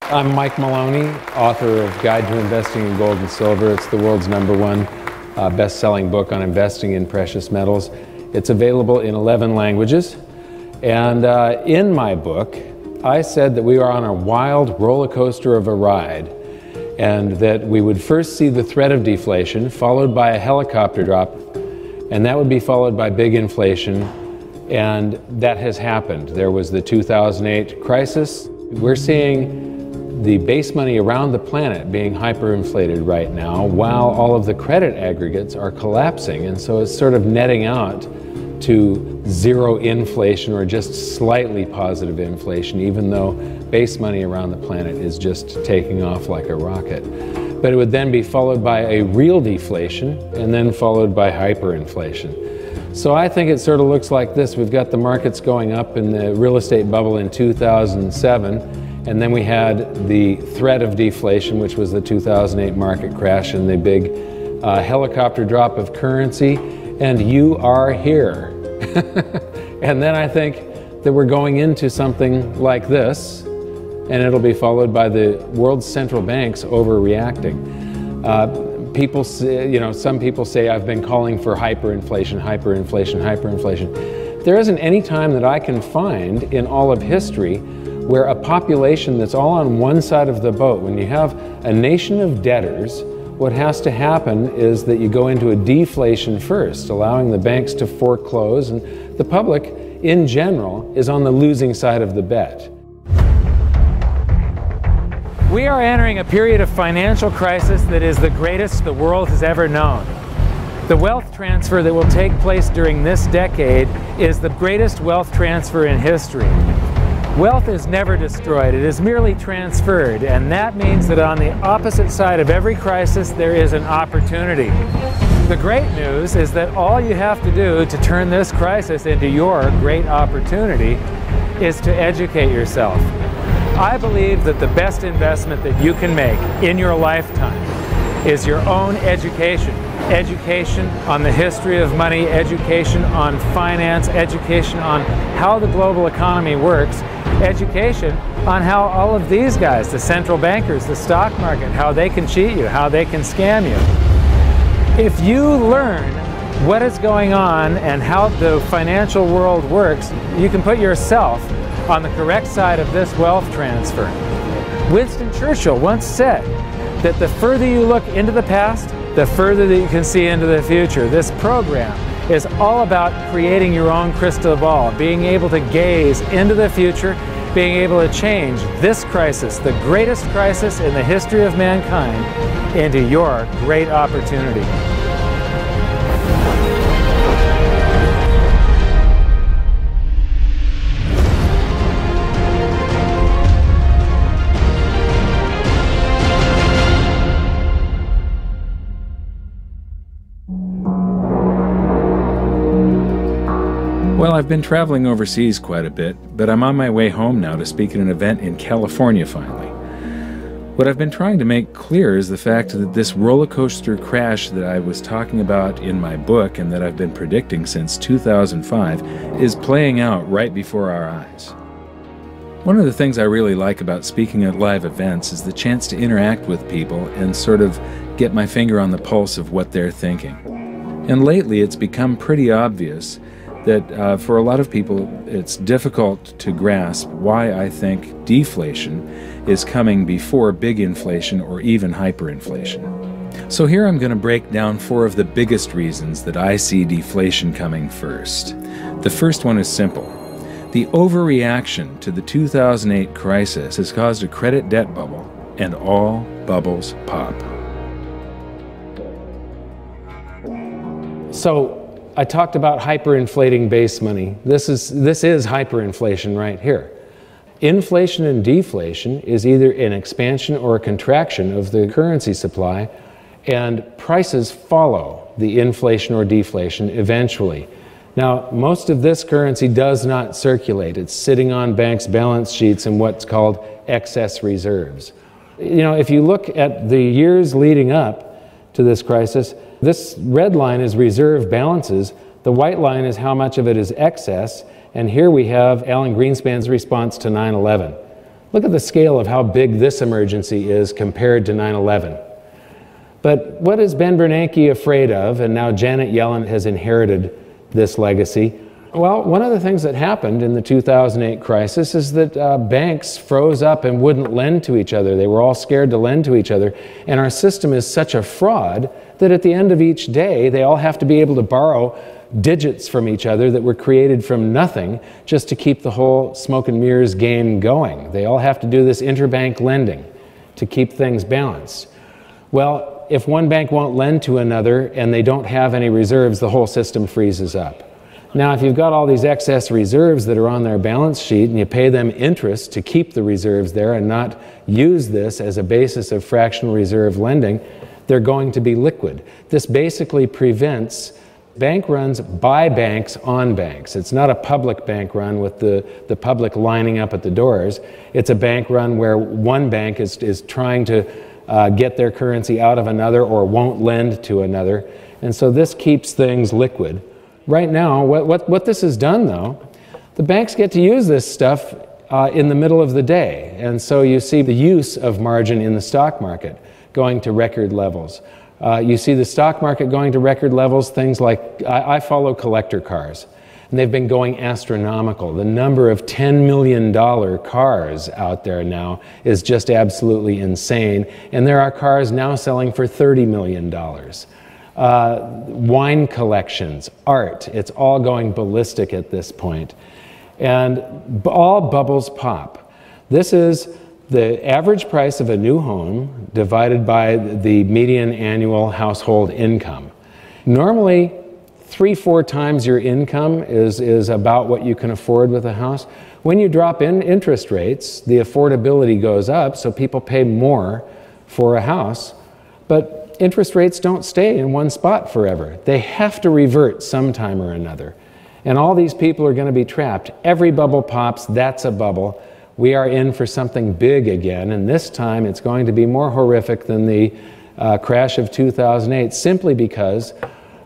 I'm Mike Maloney, author of Guide to Investing in Gold and Silver. It's the world's #1 best-selling book on investing in precious metals. It's available in 11 languages. And in my book, I said that we are on a wild roller coaster of a ride, and that we would first see the threat of deflation, followed by a helicopter drop, and that would be followed by big inflation, and that has happened. There was the 2008 crisis. We're seeing the base money around the planet being hyperinflated right now, while all of the credit aggregates are collapsing, and so it's sort of netting out to zero inflation or just slightly positive inflation, even though base money around the planet is just taking off like a rocket. But it would then be followed by a real deflation, and then followed by hyperinflation. So I think it sort of looks like this. We've got the markets going up in the real estate bubble in 2007, and then we had the threat of deflation, which was the 2008 market crash and the big helicopter drop of currency, and you are here. And then I think that we're going into something like this, and it'll be followed by the world's central banks overreacting. People say, some people say I've been calling for hyperinflation, hyperinflation, hyperinflation. There isn't any time that I can find in all of history where a population that's all on one side of the boat, when you have a nation of debtors, what has to happen is that you go into a deflation first, allowing the banks to foreclose, and the public in general is on the losing side of the bet. We are entering a period of financial crisis that is the greatest the world has ever known. The wealth transfer that will take place during this decade is the greatest wealth transfer in history. Wealth is never destroyed, it is merely transferred, and that means that on the opposite side of every crisis there is an opportunity. The great news is that all you have to do to turn this crisis into your great opportunity is to educate yourself. I believe that the best investment that you can make in your lifetime is your own education. Education on the history of money, education on finance, education on how the global economy works, education on how all of these guys, the central bankers, the stock market, how they can cheat you, how they can scam you. If you learn what is going on and how the financial world works, you can put yourself on the correct side of this wealth transfer. Winston Churchill once said that the further you look into the past, the further that you can see into the future. This program is all about creating your own crystal ball, being able to gaze into the future, being able to change this crisis, the greatest crisis in the history of mankind, into your great opportunity. Well, I've been traveling overseas quite a bit, but I'm on my way home now to speak at an event in California finally. What I've been trying to make clear is the fact that this roller coaster crash that I was talking about in my book and that I've been predicting since 2005 is playing out right before our eyes. One of the things I really like about speaking at live events is the chance to interact with people and sort of get my finger on the pulse of what they're thinking. And lately it's become pretty obvious that for a lot of people it's difficult to grasp why I think deflation is coming before big inflation or even hyperinflation. So here I'm going to break down 4 of the biggest reasons that I see deflation coming first. The first one is simple. The overreaction to the 2008 crisis has caused a credit debt bubble, and all bubbles pop. So I talked about hyperinflating base money. This is hyperinflation right here. Inflation and deflation is either an expansion or a contraction of the currency supply, and prices follow the inflation or deflation eventually. Now, most of this currency does not circulate. It's sitting on banks' balance sheets in what's called excess reserves. If you look at the years leading up to this crisis, this red line is reserve balances. The white line is how much of it is excess. And here we have Alan Greenspan's response to 9/11. Look at the scale of how big this emergency is compared to 9/11. But what is Ben Bernanke afraid of, and now Janet Yellen has inherited this legacy? Well, one of the things that happened in the 2008 crisis is that banks froze up and wouldn't lend to each other. They were all scared to lend to each other. And our system is such a fraud that at the end of each day, they all have to be able to borrow digits from each other that were created from nothing just to keep the whole smoke and mirrors game going. They all have to do this interbank lending to keep things balanced. Well, if one bank won't lend to another and they don't have any reserves, the whole system freezes up. Now, if you've got all these excess reserves that are on their balance sheet and you pay them interest to keep the reserves there and not use this as a basis of fractional reserve lending, they're going to be liquid. This basically prevents bank runs by banks on banks. It's not a public bank run with the public lining up at the doors. It's a bank run where one bank is trying to get their currency out of another or won't lend to another. And so this keeps things liquid. Right now, what this has done, though, the banks get to use this stuff in the middle of the day. And so you see the use of margin in the stock market going to record levels. You see the stock market going to record levels, things like, I follow collector cars, and they've been going astronomical. The number of $10 million cars out there now is just absolutely insane. And there are cars now selling for $30 million. Wine collections, art, it's all going ballistic at this point. And all bubbles pop. This is the average price of a new home divided by the median annual household income. Normally, 3-4 times your income is about what you can afford with a house. When you drop in interest rates, the affordability goes up, so people pay more for a house. But interest rates don't stay in one spot forever. They have to revert sometime or another. And all these people are going to be trapped. Every bubble pops, that's a bubble. We are in for something big again, and this time it's going to be more horrific than the crash of 2008, simply because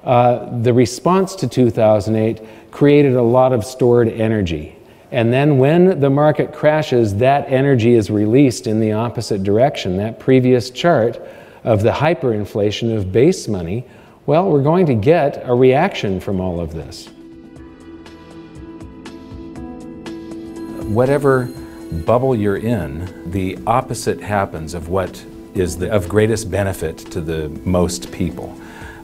the response to 2008 created a lot of stored energy. And then when the market crashes, that energy is released in the opposite direction. That previous chart of the hyperinflation of base money, well, we're going to get a reaction from all of this. Whatever bubble you're in, the opposite happens of what is of greatest benefit to the most people.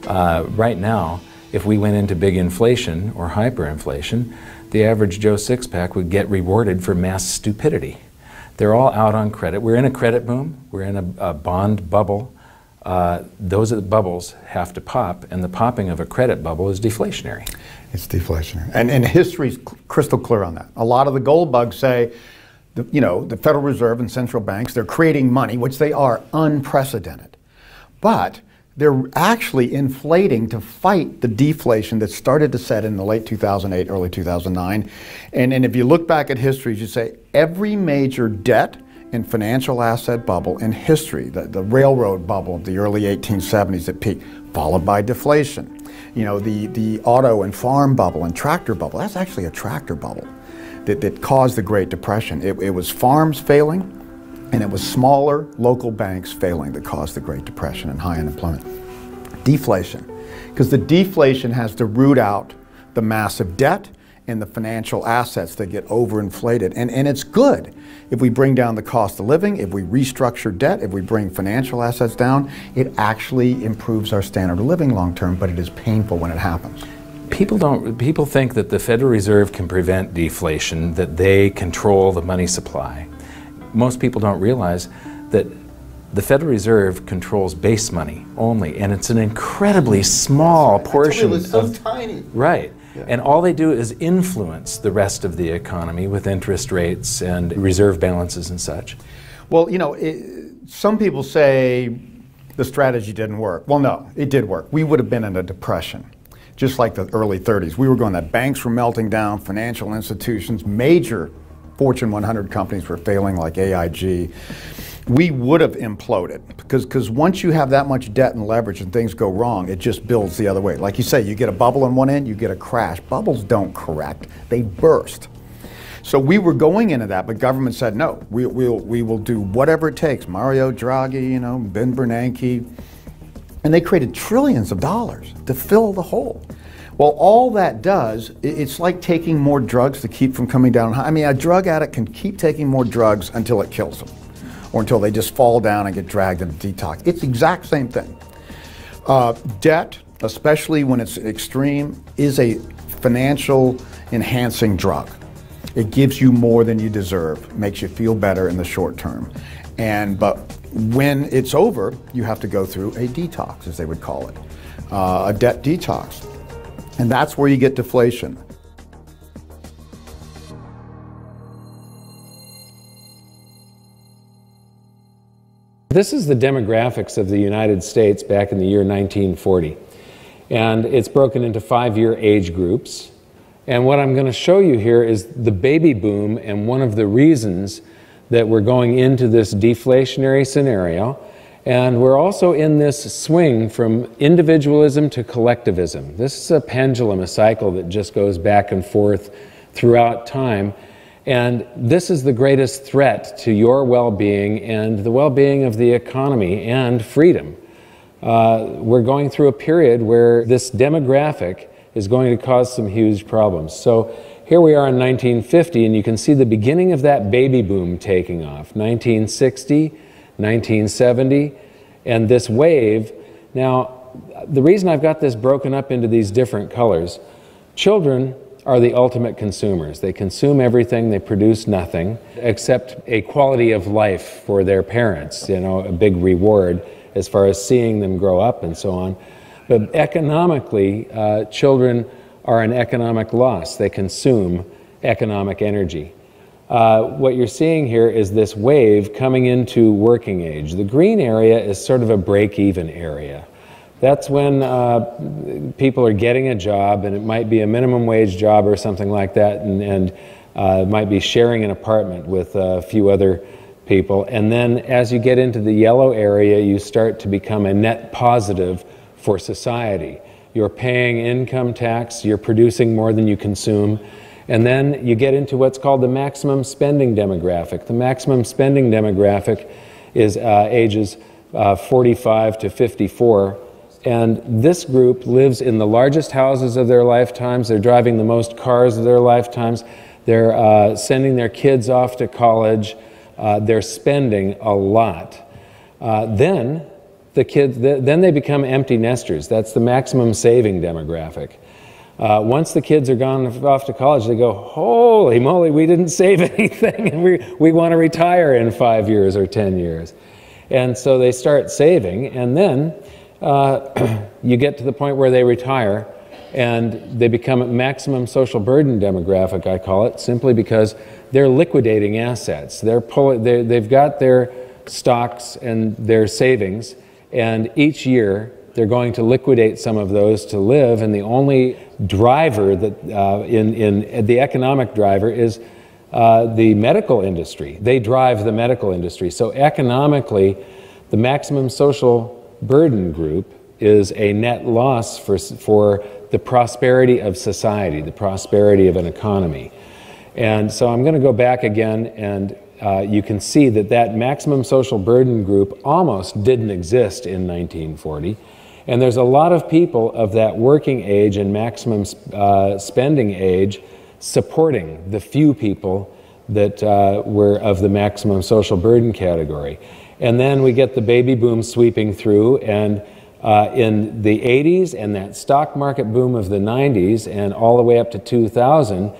Right now, if we went into big inflation or hyperinflation, the average Joe six-pack would get rewarded for mass stupidity. They're all out on credit. We're in a credit boom. We're in a bond bubble. Those bubbles have to pop, and the popping of a credit bubble is deflationary. It's deflationary. And history's crystal clear on that. A lot of the gold bugs say, the Federal Reserve and central banks, they're creating money, which they are unprecedented. But they're actually inflating to fight the deflation that started to set in the late 2008, early 2009. And if you look back at history, you say every major debt and financial asset bubble in history, the railroad bubble of the early 1870s at peak, followed by deflation. The auto and farm bubble and tractor bubble, that's actually a tractor bubble that caused the Great Depression. It was farms failing, and it was smaller local banks failing that caused the Great Depression and high unemployment. Deflation, because the deflation has to root out the massive debt and the financial assets that get overinflated. And it's good if we bring down the cost of living, if we restructure debt, if we bring financial assets down, it actually improves our standard of living long term, but it is painful when it happens. People think that the Federal Reserve can prevent deflation, that they control the money supply. Most people don't realize that the Federal Reserve controls base money only, and it's an incredibly small portion. It's so tiny. Right. Yeah. And all they do is influence the rest of the economy with interest rates and reserve balances and such. Well, some people say the strategy didn't work. Well, no, it did work. We would have been in a depression, just like the early 30s. We were going that banks were melting down, financial institutions, major Fortune 100 companies were failing like AIG. We would have imploded because once you have that much debt and leverage and things go wrong, it just builds the other way. Like you say, you get a bubble on one end, you get a crash. Bubbles don't correct, they burst. So we were going into that, but government said, no, we will do whatever it takes. Mario Draghi, you know, Ben Bernanke, and they created trillions of dollars to fill the hole. Well, all that does, it's like taking more drugs to keep from coming down. I mean, a drug addict can keep taking more drugs until it kills them, or until they just fall down and get dragged into detox. It's the exact same thing. Debt, especially when it's extreme, is a financial enhancing drug. It gives you more than you deserve, makes you feel better in the short term. But when it's over, you have to go through a detox, as they would call it, a debt detox. And that's where you get deflation. This is the demographics of the United States back in the year 1940. And it's broken into 5-year age groups. And what I'm going to show you here is the baby boom, and one of the reasons that we're going into this deflationary scenario. And we're also in this swing from individualism to collectivism. This is a pendulum, a cycle that just goes back and forth throughout time. And this is the greatest threat to your well-being and the well-being of the economy and freedom. We're going through a period where this demographic is going to cause some huge problems. So here we are in 1950, and you can see the beginning of that baby boom taking off. 1960, 1970, and this wave. Now, the reason I've got this broken up into these different colors, children are the ultimate consumers. They consume everything, they produce nothing, except a quality of life for their parents, you know, a big reward as far as seeing them grow up and so on. But economically, children are an economic loss. They consume economic energy. What you're seeing here is this wave coming into working age. The green area is sort of a break-even area. That's when people are getting a job, and it might be a minimum wage job or something like that, and might be sharing an apartment with a few other people. And then as you get into the yellow area, you start to become a net positive for society. You're paying income tax, you're producing more than you consume, and then you get into what's called the maximum spending demographic. The maximum spending demographic is ages 45 to 54, and this group lives in the largest houses of their lifetimes. They're driving the most cars of their lifetimes. They're sending their kids off to college. They're spending a lot. Then they become empty nesters. That's the maximum saving demographic. Once the kids are gone off to college, they go, holy moly, we didn't save anything, and we want to retire in 5 years or 10 years. And so they start saving, and then you get to the point where they retire, and they become a maximum social burden demographic, I call it, simply because they're liquidating assets. They've got their stocks and their savings, and each year they're going to liquidate some of those to live, and the only driver that the economic driver is the medical industry. They drive the medical industry. So economically, the maximum social burden group is a net loss for the prosperity of society, the prosperity of an economy. And so I'm going to go back again, and you can see that maximum social burden group almost didn't exist in 1940. And there's a lot of people of that working age and maximum spending age supporting the few people that were of the maximum social burden category. And then we get the baby boom sweeping through, and in the 80s and that stock market boom of the 90s and all the way up to 2000,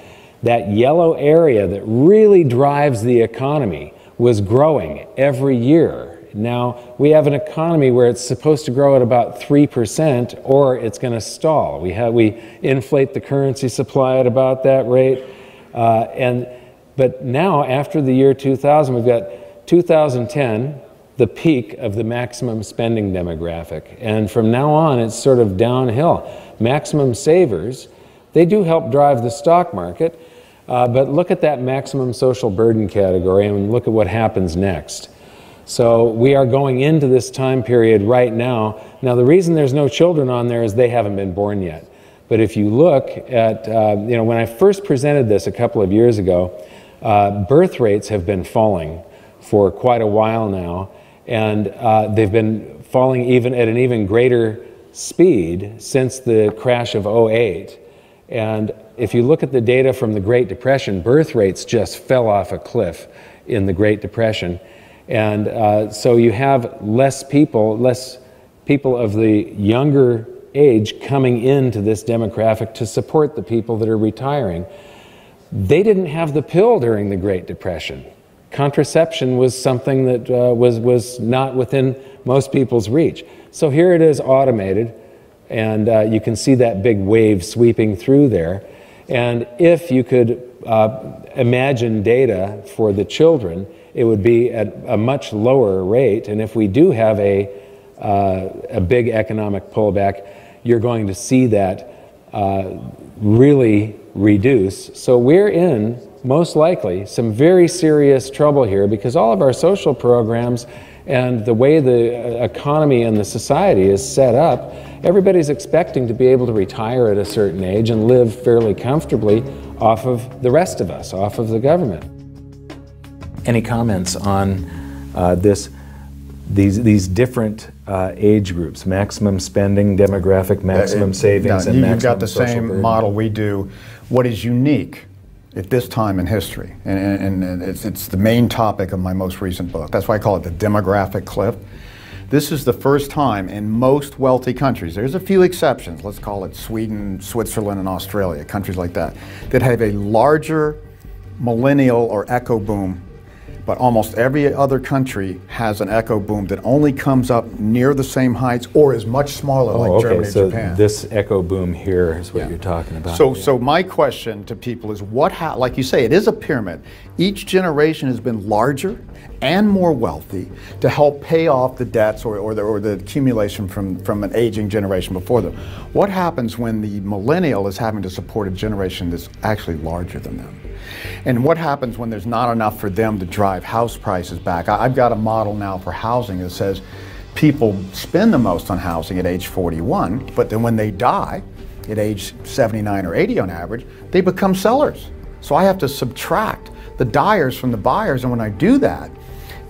that yellow area that really drives the economy was growing every year. Now, we have an economy where it's supposed to grow at about 3%, or it's going to stall. We inflate the currency supply at about that rate. But now, after the year 2000, we've got 2010, the peak of the maximum spending demographic. And from now on, it's sort of downhill. Maximum savers, they do help drive the stock market, but look at that maximum social burden category and look at what happens next. So we are going into this time period right now. Now, the reason there's no children on there is they haven't been born yet. But if you look at, when I first presented this a couple of years ago, birth rates have been falling for quite a while now, and they've been falling even at an even greater speed since the crash of '08. And if you look at the data from the Great Depression, birth rates just fell off a cliff in the Great Depression. And so you have less people of the younger age coming into this demographic to support the people that are retiring. They didn't have the pill during the Great Depression. Contraception was something that was not within most people's reach. So here it is automated, and you can see that big wave sweeping through there. And if you could imagine data for the children, it would be at a much lower rate. And if we do have a big economic pullback, you're going to see that really reduce. So we're in, most likely, some very serious trouble here, because all of our social programs and the way the economy and the society is set up, everybody's expecting to be able to retire at a certain age and live fairly comfortably off of the rest of us, off of the government. Any comments on these different age groups, maximum spending, demographic, maximum savings, and maximum you've got the social same burden? model we do. What is unique at this time in history, and it's the main topic of my most recent book. That's why I call it the demographic cliff. This is the first time in most wealthy countries, there's a few exceptions, let's call it Sweden, Switzerland, and Australia, countries like that, that have a larger millennial or echo boom. But almost every other country has an echo boom that only comes up near the same heights or is much smaller, like Germany and Japan. This echo boom here is what you're talking about. So my question to people is, like you say, it is a pyramid. Each generation has been larger and more wealthy to help pay off the debts or the accumulation from an aging generation before them. What happens when the millennial is having to support a generation that's actually larger than them? And what happens when there's not enough for them to drive house prices back? I've got a model now for housing that says people spend the most on housing at age 41, but then when they die at age 79 or 80 on average, they become sellers. So I have to subtract the dyers from the buyers, and when I do that,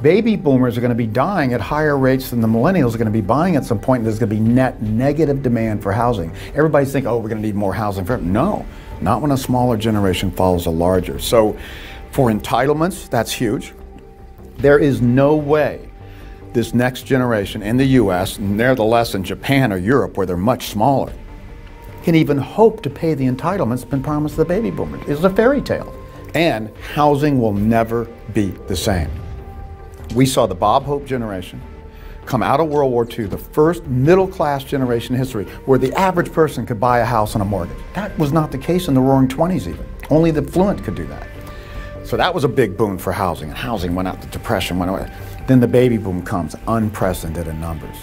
baby boomers are going to be dying at higher rates than the millennials are going to be buying at some point, and there's going to be net negative demand for housing. Everybody's thinking, oh, we're going to need more housing forever. No. Not when a smaller generation follows a larger. So for entitlements, that's huge. There is no way this next generation in the US, nevertheless in Japan or Europe where they're much smaller, can even hope to pay the entitlements that's been promised to the baby boomers. It's a fairy tale. And housing will never be the same. We saw the Bob Hope generation come out of World War II, the first middle-class generation in history where the average person could buy a house on a mortgage. That was not the case in the Roaring '20s even. Only the affluent could do that. So that was a big boon for housing, and housing went out, the depression went away. Then the baby boom comes, unprecedented in numbers.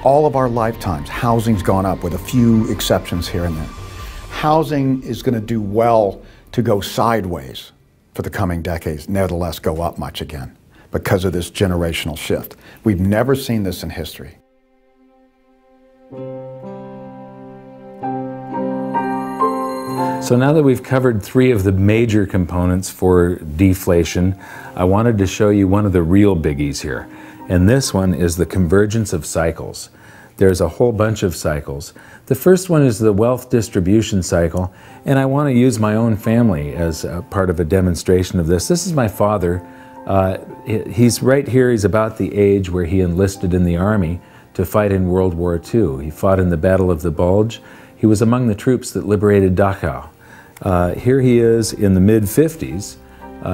All of our lifetimes, housing's gone up with a few exceptions here and there. Housing is going to do well to go sideways for the coming decades, nevertheless go up much again, because of this generational shift. We've never seen this in history. So now that we've covered three of the major components for deflation, I wanted to show you one of the real biggies here. And this one is the convergence of cycles. There's a whole bunch of cycles. The first one is the wealth distribution cycle, and I want to use my own family as a part of a demonstration of this. This is my father. He's right here. He's about the age where he enlisted in the Army to fight in World War II. He fought in the Battle of the Bulge. He was among the troops that liberated Dachau. Here he is in the mid-50s.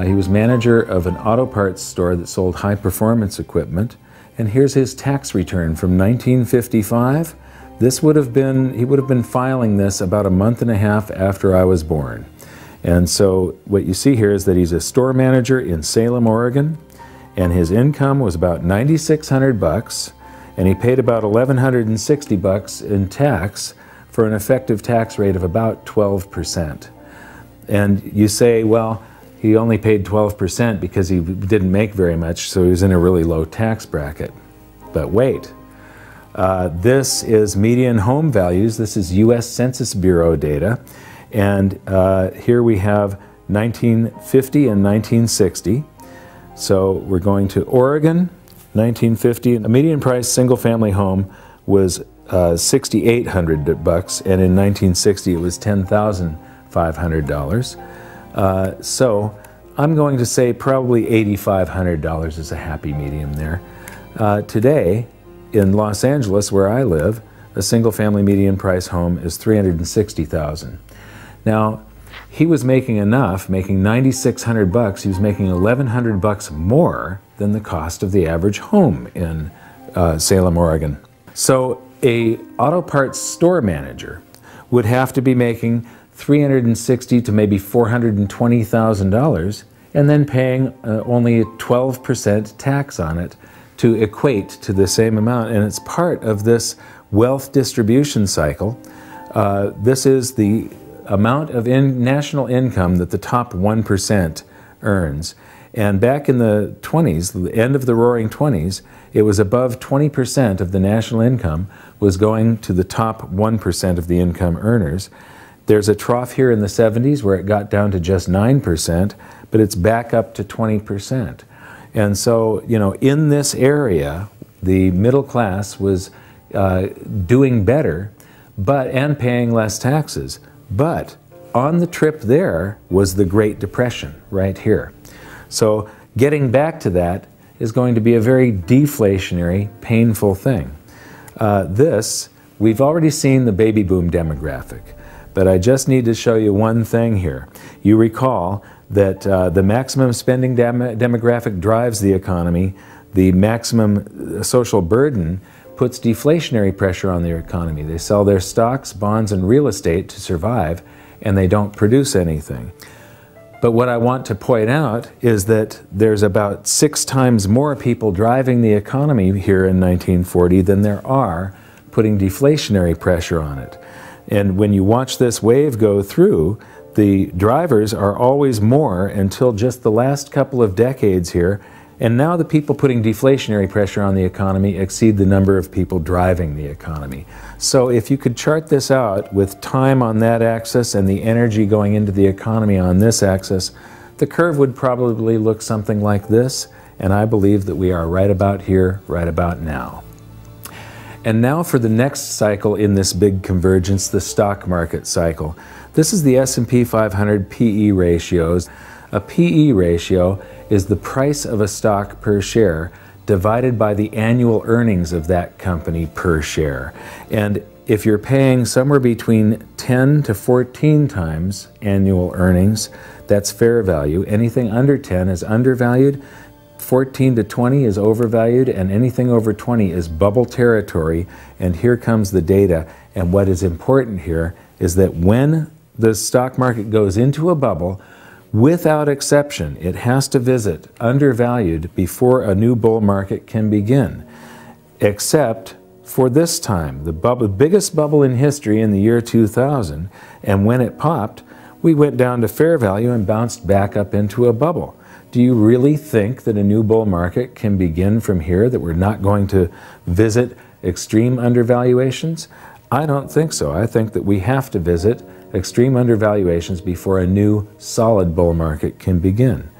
He was manager of an auto parts store that sold high-performance equipment. And here's his tax return from 1955. He would have been filing this about a month and a half after I was born. And so what you see here is that he's a store manager in Salem, Oregon, and his income was about $9,600, and he paid about $1,160 in tax for an effective tax rate of about 12%. And you say, well, he only paid 12% because he didn't make very much, so he was in a really low tax bracket. But wait, this is median home values. This is US Census Bureau data. And here we have 1950 and 1960. So we're going to Oregon, 1950. A median price single-family home was $6,800, and in 1960 it was $10,500. So I'm going to say probably $8,500 is a happy medium there. Today, in Los Angeles, where I live, a single-family median price home is $360,000. Now, he was making enough, making $9,600. He was making $1,100 more than the cost of the average home in Salem, Oregon. So a auto parts store manager would have to be making $360,000 to maybe $420,000 and then paying only a 12% tax on it to equate to the same amount. And it's part of this wealth distribution cycle. This is the amount of national income that the top 1% earns. And back in the 20s, the end of the roaring 20s, it was above 20% of the national income was going to the top 1% of the income earners. There's a trough here in the 70s where it got down to just 9%, but it's back up to 20%. And so, you know, in this area, the middle class was doing better, and paying less taxes. But on the trip there was the Great Depression right here. So getting back to that is going to be a very deflationary, painful thing. We've already seen the baby boom demographic, but I just need to show you one thing here. You recall that the maximum spending demographic drives the economy. The maximum social burden puts deflationary pressure on their economy. They sell their stocks, bonds, and real estate to survive, and they don't produce anything. But what I want to point out is that there's about 6 times more people driving the economy here in 1940 than there are putting deflationary pressure on it. And when you watch this wave go through, the drivers are always more until just the last couple of decades here. And now the people putting deflationary pressure on the economy exceed the number of people driving the economy. So if you could chart this out with time on that axis and the energy going into the economy on this axis, the curve would probably look something like this. And I believe that we are right about here, right about now. And now for the next cycle in this big convergence, the stock market cycle. This is the S&P 500 PE ratios. A PE ratio is the price of a stock per share divided by the annual earnings of that company per share. And if you're paying somewhere between 10 to 14 times annual earnings, that's fair value. Anything under 10 is undervalued, 14 to 20 is overvalued, and anything over 20 is bubble territory. And here comes the data. And what is important here is that when the stock market goes into a bubble, without exception, it has to visit undervalued before a new bull market can begin. Except for this time, the biggest bubble in history in the year 2000, and when it popped, we went down to fair value and bounced back up into a bubble. Do you really think that a new bull market can begin from here, that we're not going to visit extreme undervaluations? I don't think so. I think that we have to visit extreme undervaluations before a new solid bull market can begin.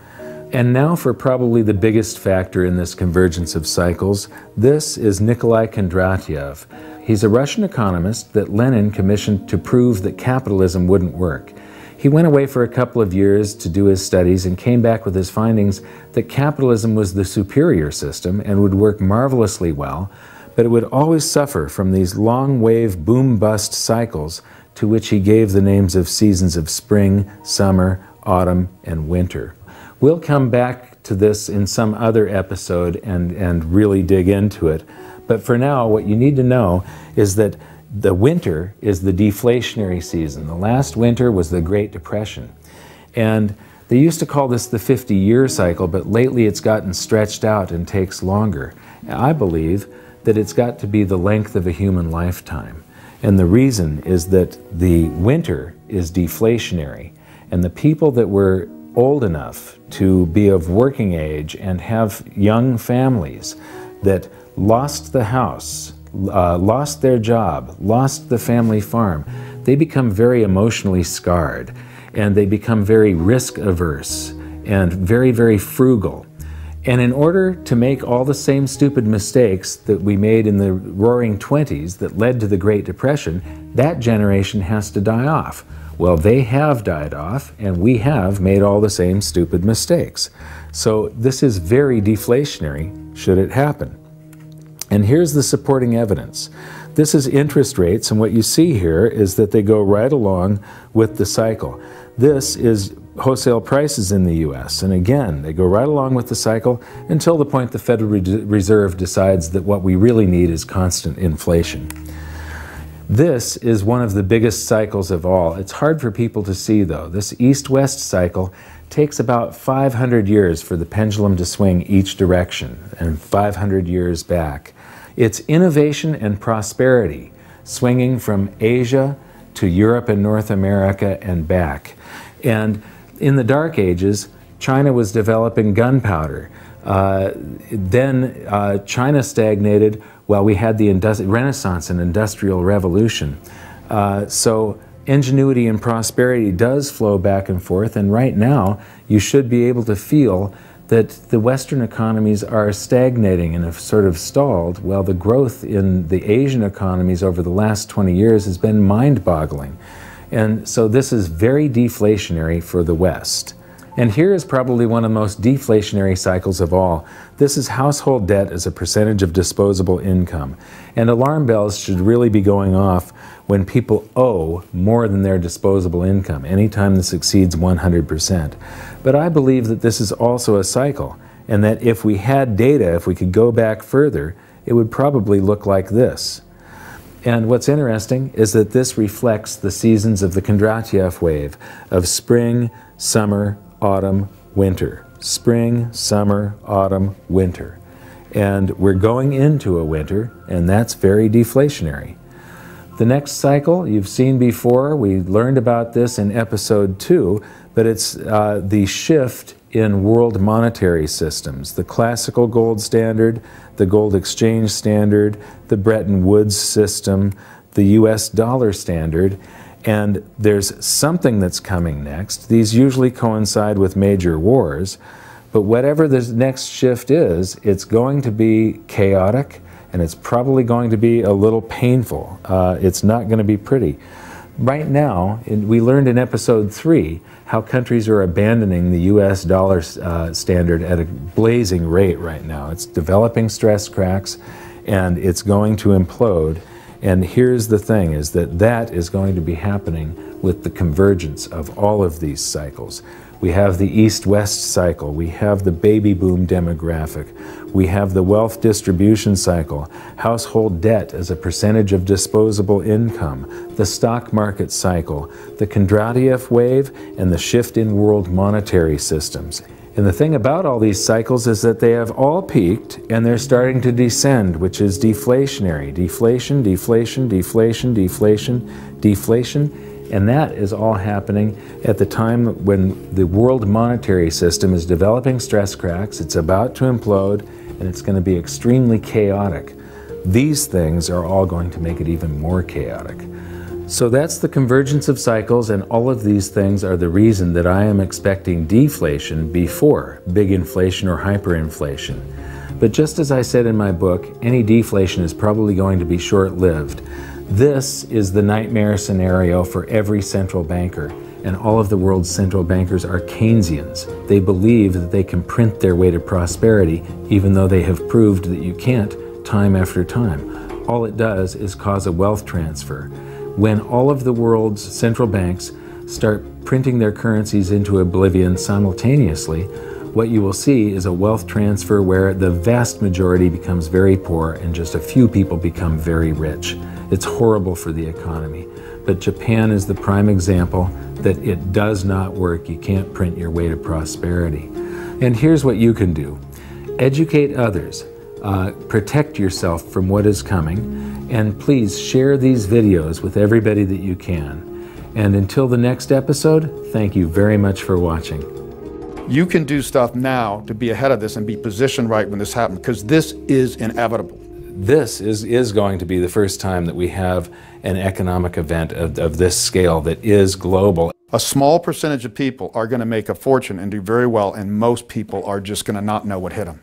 And now for probably the biggest factor in this convergence of cycles. This is Nikolai Kondratyev. He's a Russian economist that Lenin commissioned to prove that capitalism wouldn't work. He went away for a couple of years to do his studies and came back with his findings that capitalism was the superior system and would work marvelously well, but it would always suffer from these long wave boom-bust cycles to which he gave the names of seasons of spring, summer, autumn, and winter. We'll come back to this in some other episode and really dig into it. But for now, what you need to know is that the winter is the deflationary season. The last winter was the Great Depression. And they used to call this the 50-year cycle, but lately it's gotten stretched out and takes longer. I believe that it's got to be the length of a human lifetime. And the reason is that the winter is deflationary, and the people that were old enough to be of working age and have young families that lost the house, lost their job, lost the family farm, they become very emotionally scarred. and they become very risk averse and very, very frugal. And in order to make all the same stupid mistakes that we made in the roaring 20s that led to the Great Depression, that generation has to die off. Well, they have died off, and we have made all the same stupid mistakes. So this is very deflationary should it happen. And here's the supporting evidence. This is interest rates, and what you see here is that they go right along with the cycle. This is wholesale prices in the U.S., and again, they go right along with the cycle until the point the Federal Reserve decides that what we really need is constant inflation. This is one of the biggest cycles of all. It's hard for people to see, though. This east-west cycle takes about 500 years for the pendulum to swing each direction, and 500 years back. It's innovation and prosperity, swinging from Asia to Europe and North America and back. And in the Dark Ages, China was developing gunpowder. Then China stagnated while we had the Renaissance and Industrial Revolution. So ingenuity and prosperity does flow back and forth, and right now you should be able to feel that the Western economies are stagnating and have sort of stalled, while the growth in the Asian economies over the last 20 years has been mind-boggling. And so this is very deflationary for the West. And here is probably one of the most deflationary cycles of all. This is household debt as a percentage of disposable income. And alarm bells should really be going off when people owe more than their disposable income, anytime this exceeds 100%. But I believe that this is also a cycle, and that if we had data, if we could go back further, it would probably look like this. And what's interesting is that this reflects the seasons of the Kondratiev wave of spring, summer, autumn, winter. Spring, summer, autumn, winter. And we're going into a winter, and that's very deflationary. The next cycle you've seen before, we learned about this in episode 2, but it's the shift in world monetary systems. The classical gold standard, the gold exchange standard, the Bretton Woods system, the US dollar standard, and there's something that's coming next. These usually coincide with major wars, but whatever this next shift is, it's going to be chaotic, and it's probably going to be a little painful. It's not going to be pretty. Right now, we learned in episode 3 how countries are abandoning the US dollar standard at a blazing rate right now. It's developing stress cracks, and it's going to implode. And here's the thing, is that that is going to be happening with the convergence of all of these cycles. We have the East-West cycle, we have the baby boom demographic, we have the wealth distribution cycle, household debt as a percentage of disposable income, the stock market cycle, the Kondratiev wave, and the shift in world monetary systems. And the thing about all these cycles is that they have all peaked and they're starting to descend, which is deflationary. Deflation, deflation, deflation, deflation, deflation. And that is all happening at the time when the world monetary system is developing stress cracks, it's about to implode, and it's going to be extremely chaotic. These things are all going to make it even more chaotic. So that's the convergence of cycles, and all of these things are the reason that I am expecting deflation before big inflation or hyperinflation. But just as I said in my book, any deflation is probably going to be short-lived. This is the nightmare scenario for every central banker, and all of the world's central bankers are Keynesians. They believe that they can print their way to prosperity, even though they have proved that you can't time after time. All it does is cause a wealth transfer. When all of the world's central banks start printing their currencies into oblivion simultaneously, what you will see is a wealth transfer where the vast majority becomes very poor and just a few people become very rich. It's horrible for the economy, but Japan is the prime example that it does not work. You can't print your way to prosperity. And here's what you can do. Educate others. Protect yourself from what is coming, and please share these videos with everybody that you can. And until the next episode, thank you very much for watching. You can do stuff now to be ahead of this and be positioned right when this happens, because this is inevitable. This is going to be the first time that we have an economic event of this scale that is global. A small percentage of people are going to make a fortune and do very well, and most people are just going to not know what hit them.